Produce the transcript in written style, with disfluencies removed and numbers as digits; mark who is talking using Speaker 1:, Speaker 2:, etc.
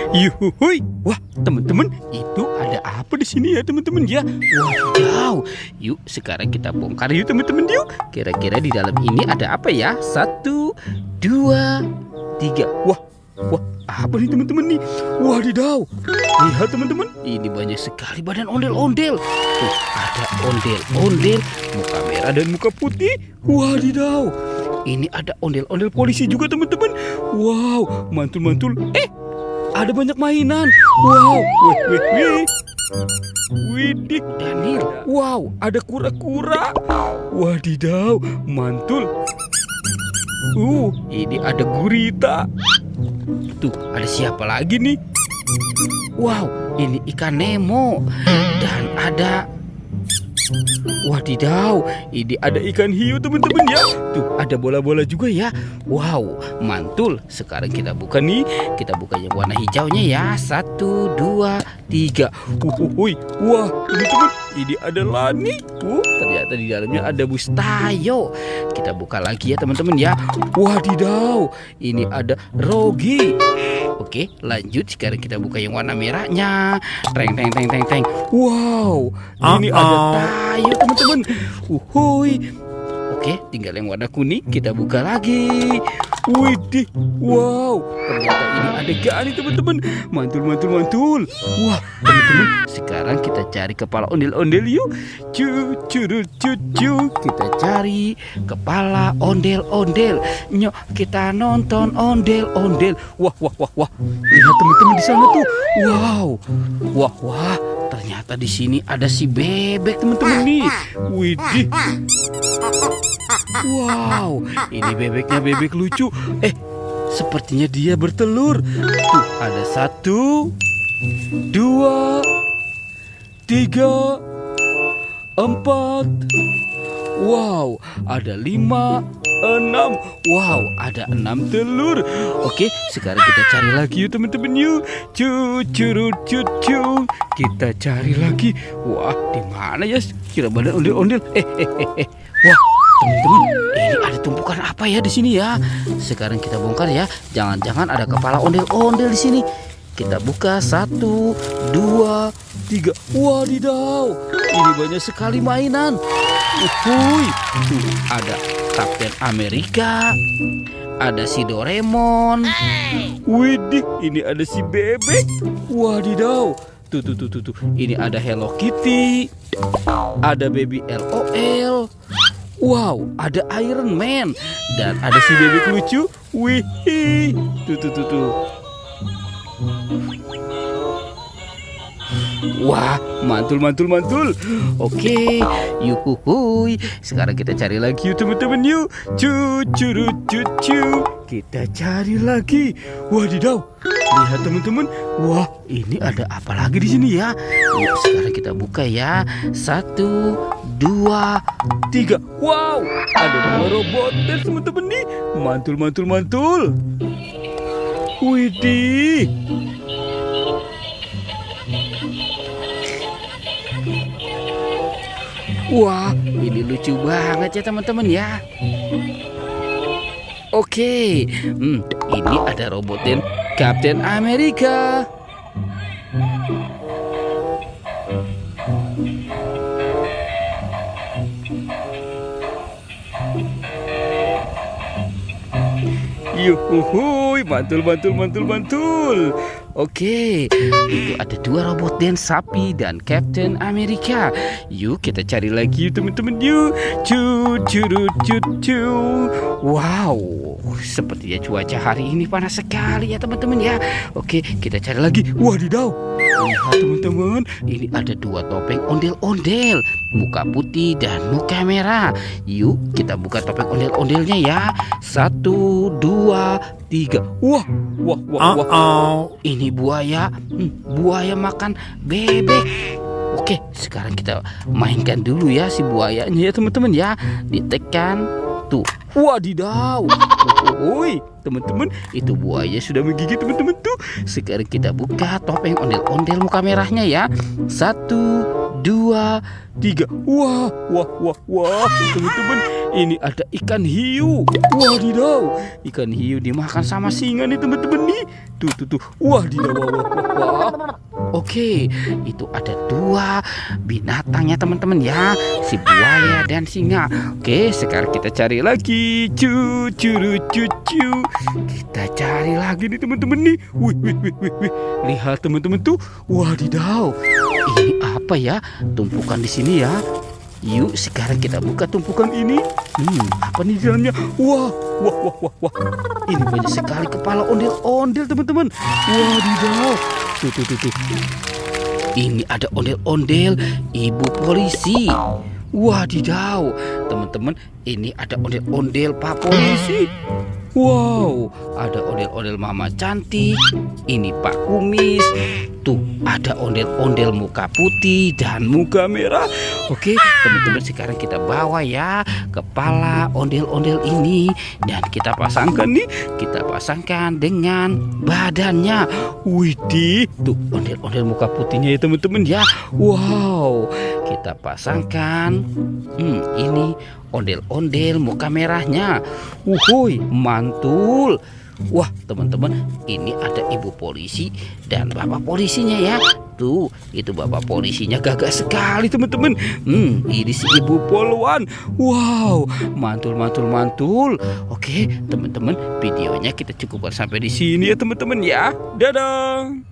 Speaker 1: Yuhuy. Wah, teman-teman, itu ada apa di sini ya, teman-teman ya? Wow. Yuk, sekarang kita bongkar yuk, teman-teman yuk. Kira-kira di dalam ini ada apa ya? 1, 2, 3. Wah, apa nih, teman-teman nih? Wadidaw. Lihat, teman-teman, ini banyak sekali badan ondel-ondel. Tuh, ada ondel-ondel, muka merah dan muka putih. Wadidaw. Ini ada ondel-ondel polisi juga, teman-teman. Wow, mantul-mantul. Ada banyak mainan. Wow, wih. Widih, Daniel. Wow, ada kura-kura. Wadidaw, mantul. Ini ada gurita. Tuh, ada siapa lagi nih? Wow, ini ikan Nemo. Dan ada... Wadidaw, ini ada ikan hiu, teman-teman ya. Tuh, ada bola-bola juga ya. Wow, mantul. Sekarang kita buka nih. Kita buka yang warna hijaunya ya. 1, 2, 3. Wah, ini teman, ini ada Lani. Ternyata di dalamnya ada Bustayo. Kita buka lagi ya, teman-teman ya. Wadidaw, ini ada Rogi. Oke, lanjut. Sekarang kita buka yang warna merahnya. Teng. Wow, ini ada Tayo, teman-teman. Oke, tinggal yang warna kuning. Kita buka lagi. Widih, wow, ternyata ini ada Gani, teman-teman. Mantul. Wah, teman-teman, sekarang kita cari kepala ondel-ondel yuk. Kita cari kepala ondel-ondel. Nyok, kita nonton ondel-ondel. Wah. Lihat, teman-teman, di sana tuh. Wah. Ternyata di sini ada si bebek, teman-teman nih. Widih. Wow, ini bebeknya bebek lucu. Sepertinya dia bertelur. Tuh, ada 1, 2, 3, 4. Wow, ada 5, 6. Wow, ada 6 telur. Oke, sekarang kita cari lagi yuk, teman-teman yuk. Kita cari lagi. Wah, di mana ya kira badan ondel-ondel? Wah, teman-teman, ini ada tumpukan apa ya di sini ya? Sekarang kita bongkar ya. Jangan-jangan ada kepala ondel-ondel di sini. Kita buka 1, 2, 3. Wadidaw, ini banyak sekali mainan. Tuh, ada Kapten Amerika, ada si Doraemon. Widih, ini ada si bebek. Wadidaw. Tuh. Ini ada Hello Kitty, ada Baby LOL. Wow, ada Iron Man dan ada si bebek lucu. Wih, tuh. Wah, mantul. Oke, yuhuhuy. Sekarang kita cari lagi yuk, teman-teman yuk. Kita cari lagi. Wadidaw, lihat, teman-teman. Wah, ini ada apa lagi di sini ya? Yuk, sekarang kita buka ya. 1, 2, 3. Wow, ada 2 robot dance, teman-teman nih. Mantul. Widih. Wah, ini lucu banget ya, teman-teman ya. Oke, ini ada robot dan Kapten Amerika. Yuhuhuy, mantul. Oke, itu ada 2 robot dan sapi dan Captain Amerika. Yuk, kita cari lagi yuk, teman-teman yuk. Wow, sepertinya cuaca hari ini panas sekali ya, teman-teman ya. Oke, kita cari lagi. Wadidaw, lihat, teman-teman, ini ada 2 topeng ondel-ondel, muka putih dan muka merah. Yuk, kita buka topeng ondel-ondelnya ya. 1, 2, 3. Wah. Ini buaya. Buaya makan bebek. Oke, sekarang kita mainkan dulu ya si buayanya ya, teman-teman ya. Ditekan. Tuh. Wadidaw. Teman-teman, itu buaya sudah menggigit, teman-teman tuh. Sekarang kita buka topeng ondel-ondel muka merahnya ya. 1, 2, 3. Wah, wah, wah, wah, teman-teman, ini ada ikan hiu. Wadidaw, ikan hiu dimakan sama singa nih teman-teman nih. Tuh, tuh, tuh. Wadidaw, wah, wah, wah, wah. Oke, itu ada 2 binatang ya teman-teman ya, si buaya dan singa. Oke, sekarang kita cari lagi. Cucu. Kita cari lagi nih teman-teman nih. Wih, wih, wih, wih, wih. Lihat teman-teman tuh. Wadidaw. Ini apa ya? Tumpukan di sini ya. Yuk, sekarang kita buka tumpukan ini. Apa nih di dalamnya? Wah, wah, wah, wah, wah. Ini banyak sekali kepala ondel-ondel teman-teman. Wadidaw. Tuh. Ini ada ondel-ondel ibu polisi. Wadidaw, teman-teman, ini ada ondel-ondel Pak Polisi. Wow, ada ondel-ondel Mama Cantik. Ini Pak Kumis. Tuh, ada ondel-ondel muka putih dan muka merah. Oke, teman-teman, sekarang kita bawa ya kepala ondel-ondel ini dan kita pasangkan nih. Kita pasangkan dengan badannya. Widih, tuh ondel-ondel muka putihnya ya teman-teman ya. Wow, kita pasangkan. Ini ondel-ondel muka merahnya. Wuhui, mantul. Wah, teman-teman, ini ada ibu polisi dan bapak polisinya ya. Tuh, itu bapak polisinya gagah sekali teman-teman. Ini si ibu polwan. Wow, mantul. Oke, teman-teman, videonya kita cukupkan sampai di sini ya teman-teman ya. Dadah.